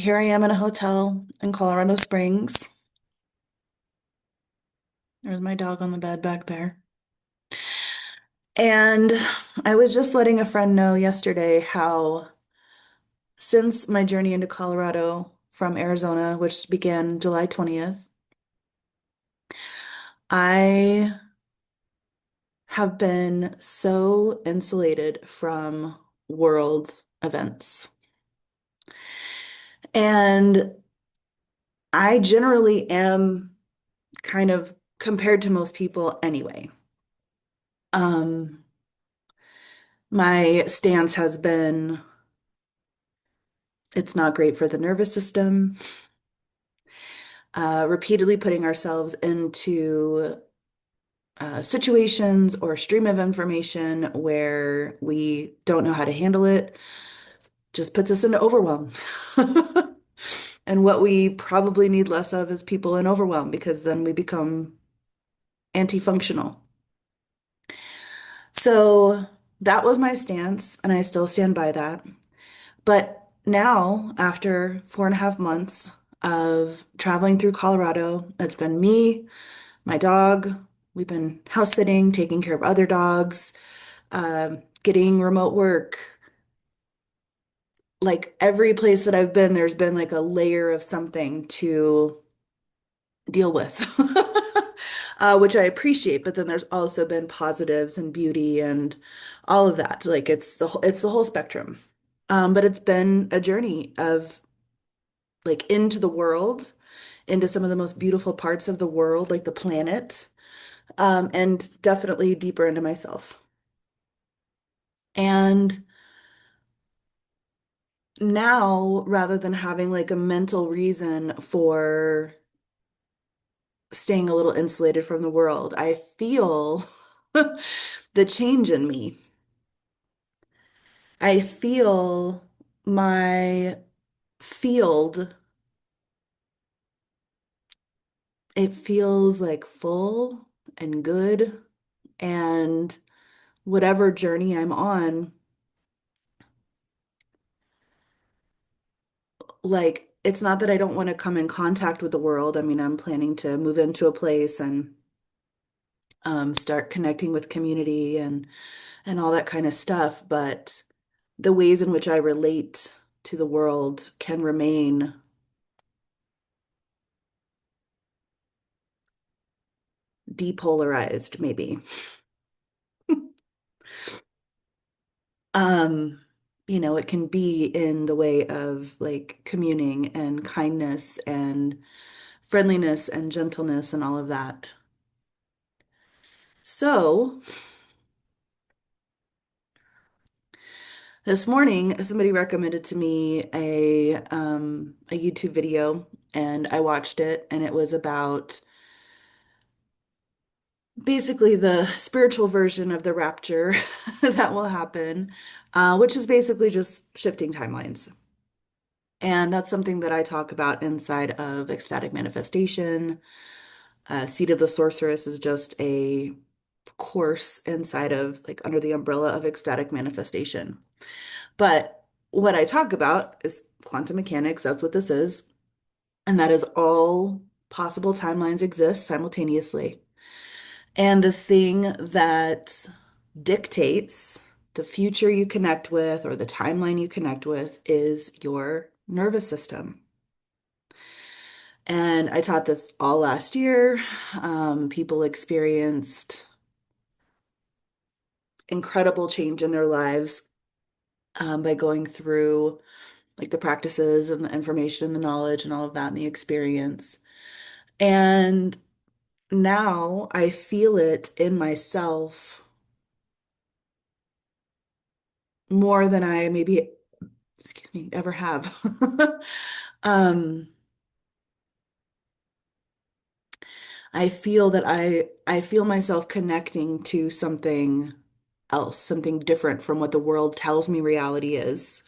here I am in a hotel in Colorado Springs. There's my dog on the bed back there. And I was just letting a friend know yesterday how, since my journey into Colorado from Arizona, which began July 20th, I have been so insulated from world events. And I generally am kind of compared to most people anyway. Um, my stance has been it's not great for the nervous system. Repeatedly putting ourselves into situations or stream of information where we don't know how to handle it just puts us into overwhelm. And what we probably need less of is people in overwhelm because then we become anti-functional. So that was my stance, and I still stand by that. But now, after 4.5 months of traveling through Colorado, it's been me, my dog. We've been house sitting, taking care of other dogs, getting remote work. Like every place that I've been, there's been like a layer of something to deal with, which I appreciate. But then there's also been positives and beauty and all of that. Like it's the whole spectrum. But it's been a journey of like into the world, into some of the most beautiful parts of the world, like the planet, and definitely deeper into myself. And now, rather than having like a mental reason for staying a little insulated from the world, I feel the change in me. I feel my field, it feels like full and good. And whatever journey I'm on, like, it's not that I don't want to come in contact with the world. I mean, I'm planning to move into a place and start connecting with community and all that kind of stuff. But the ways in which I relate to the world can remain depolarized, maybe. Um, it can be in the way of like communing and kindness and friendliness and gentleness and all of that. So, this morning, somebody recommended to me a YouTube video, and I watched it, and it was about basically the spiritual version of the rapture that will happen, which is basically just shifting timelines. And that's something that I talk about inside of Ecstatic Manifestation. Seed of the Sorceress is just a course inside of, like, under the umbrella of Ecstatic Manifestation. But what I talk about is quantum mechanics. That's what this is. And that is all possible timelines exist simultaneously. And the thing that dictates the future you connect with or the timeline you connect with is your nervous system. And I taught this all last year. People experienced incredible change in their lives by going through like the practices and the information and the knowledge and all of that and the experience. And now I feel it in myself more than I maybe, excuse me, ever have. Um, I feel that I feel myself connecting to something else, something different from what the world tells me reality is.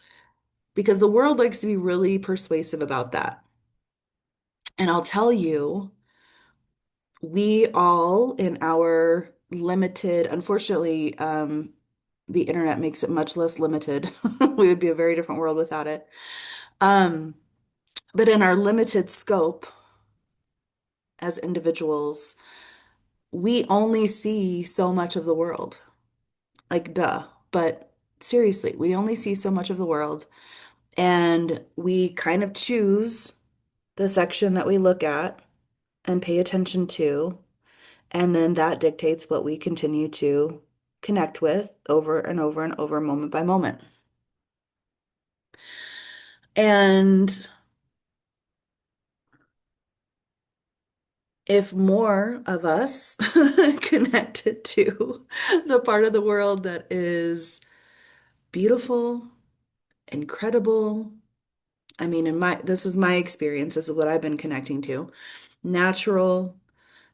Because the world likes to be really persuasive about that. And I'll tell you, we all in our limited, unfortunately, the internet makes it much less limited. We would be a very different world without it. Um, But in our limited scope as individuals, we only see so much of the world. Like, duh. But seriously, we only see so much of the world. And we kind of choose the section that we look at and pay attention to. And then that dictates what we continue to connect with over and over and over, moment by moment. And if more of us connected to the part of the world that is beautiful, incredible, I mean, this is my experience, this is what I've been connecting to. Natural,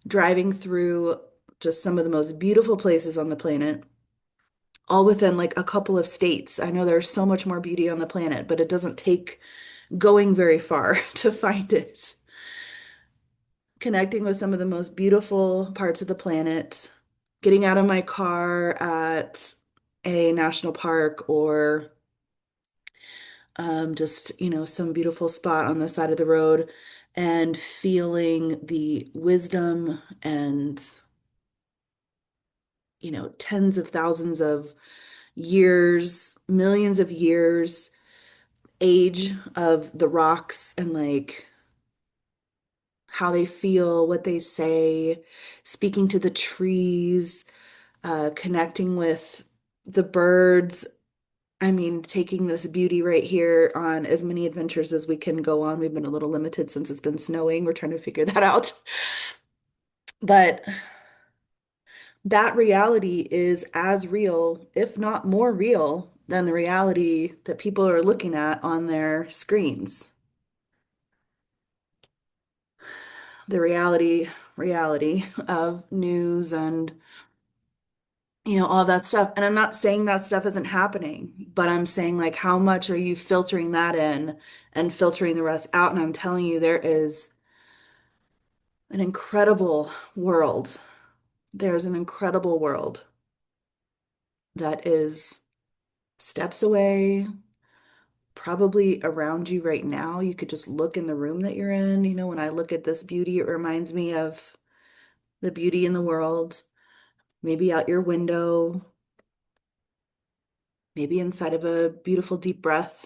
driving through just some of the most beautiful places on the planet, all within like a couple of states. I know there's so much more beauty on the planet, but it doesn't take going very far to find it. Connecting with some of the most beautiful parts of the planet, getting out of my car at a national park or just, some beautiful spot on the side of the road and feeling the wisdom and, tens of thousands of years, millions of years, age of the rocks and like how they feel, what they say, speaking to the trees, connecting with the birds. I mean, taking this beauty right here on as many adventures as we can go on. We've been a little limited since it's been snowing. We're trying to figure that out. But that reality is as real, if not more real, than the reality that people are looking at on their screens. The reality of news and all that stuff. And I'm not saying that stuff isn't happening, but I'm saying like how much are you filtering that in and filtering the rest out? And I'm telling you, there is an incredible world. There's an incredible world that is steps away, probably around you right now. You could just look in the room that you're in. When I look at this beauty, it reminds me of the beauty in the world, maybe out your window, maybe inside of a beautiful deep breath,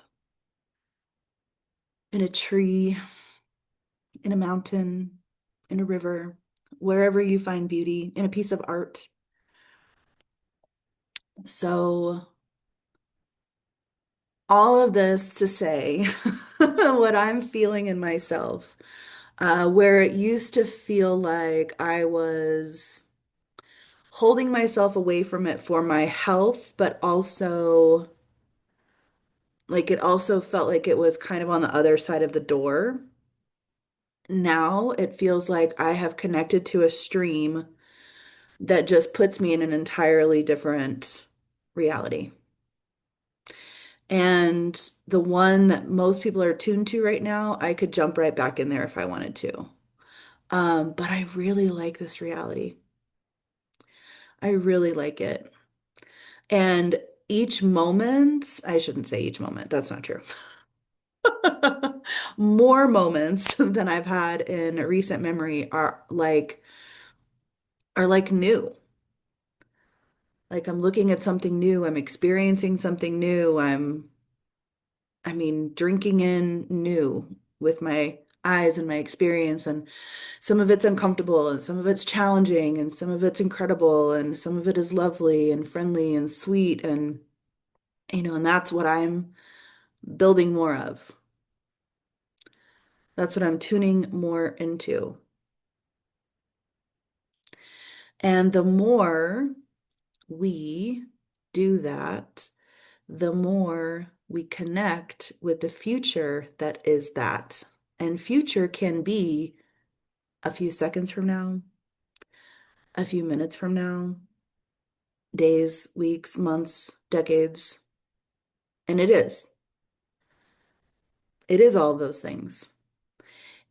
in a tree, in a mountain, in a river, wherever you find beauty, in a piece of art. So, all of this to say what I'm feeling in myself, where it used to feel like I was holding myself away from it for my health, but also like it also felt like it was kind of on the other side of the door. Now it feels like I have connected to a stream that just puts me in an entirely different reality. And the one that most people are tuned to right now, I could jump right back in there if I wanted to. But I really like this reality. I really like it. And each moment, I shouldn't say each moment, that's not true. More moments than I've had in recent memory are like new. Like I'm looking at something new, I'm experiencing something new, drinking in new with my eyes and my experience. And some of it's uncomfortable, and some of it's challenging, and some of it's incredible, and some of it is lovely and friendly and sweet. And that's what I'm building more of. That's what I'm tuning more into. And the more we do that, the more we connect with the future that is that. And future can be a few seconds from now, a few minutes from now, days, weeks, months, decades. And it is. It is all of those things.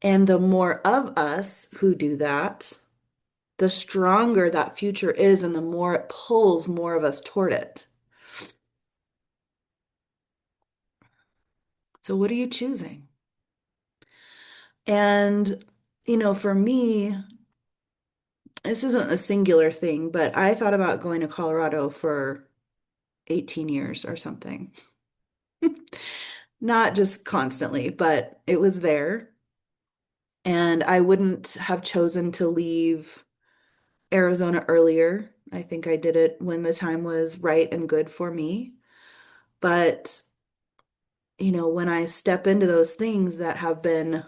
And the more of us who do that, the stronger that future is, and the more it pulls more of us toward it. So, what are you choosing? And, for me, this isn't a singular thing, but I thought about going to Colorado for 18 years or something. Not just constantly, but it was there. And I wouldn't have chosen to leave Arizona earlier. I think I did it when the time was right and good for me. But, when I step into those things that have been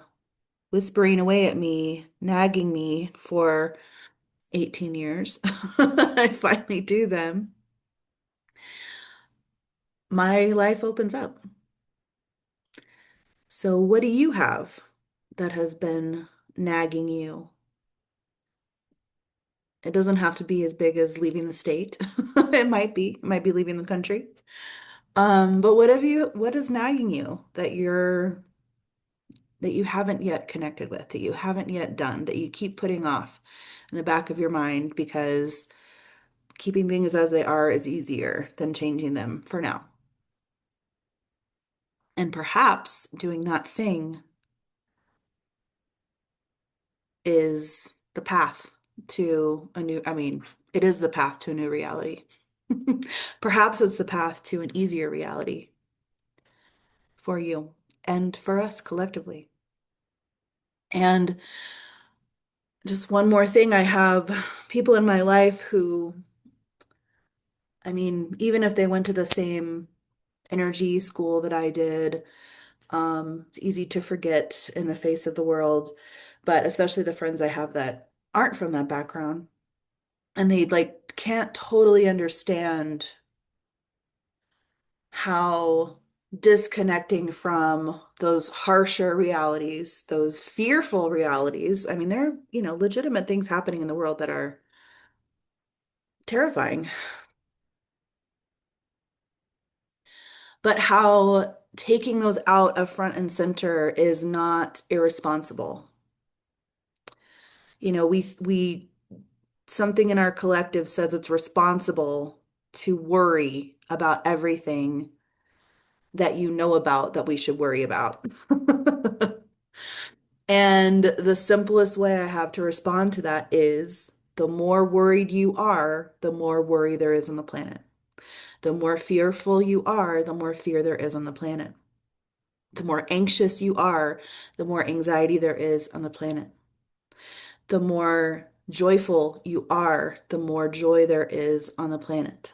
whispering away at me, nagging me for 18 years, I finally do them. My life opens up. So, what do you have that has been nagging you? It doesn't have to be as big as leaving the state. It might be leaving the country. But what is nagging you that you haven't yet connected with, that you haven't yet done, that you keep putting off in the back of your mind because keeping things as they are is easier than changing them for now. And perhaps doing that thing is the path to a new, I mean, it is the path to a new reality. Perhaps it's the path to an easier reality for you and for us collectively. And just one more thing, I have people in my life who, even if they went to the same energy school that I did, it's easy to forget in the face of the world, but especially the friends I have that aren't from that background and they like can't totally understand how disconnecting from those harsher realities, those fearful realities. There are, legitimate things happening in the world that are terrifying, but how taking those out of front and center is not irresponsible. We something in our collective says it's responsible to worry about everything that you know about that we should worry about. And the simplest way I have to respond to that is the more worried you are, the more worry there is on the planet. The more fearful you are, the more fear there is on the planet. The more anxious you are, the more anxiety there is on the planet. The more joyful you are, the more joy there is on the planet.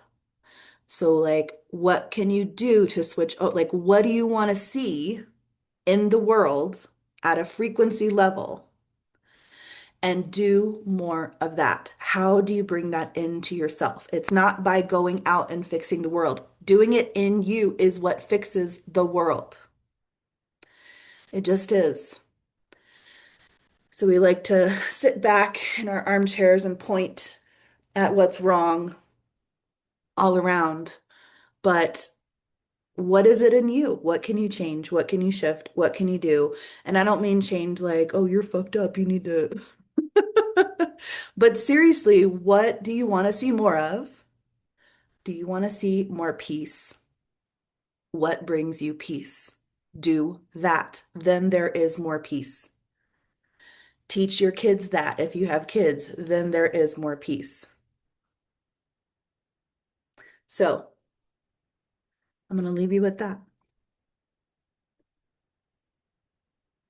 So, like, what can you do to switch? Oh, like, what do you want to see in the world at a frequency level and do more of that? How do you bring that into yourself? It's not by going out and fixing the world. Doing it in you is what fixes the world. It just is. So we like to sit back in our armchairs and point at what's wrong all around. But what is it in you? What can you change? What can you shift? What can you do? And I don't mean change like, oh, you're fucked up. You need to. But seriously, what do you want to see more of? Do you want to see more peace? What brings you peace? Do that. Then there is more peace. Teach your kids that. If you have kids, then there is more peace. So I'm going to leave you with that.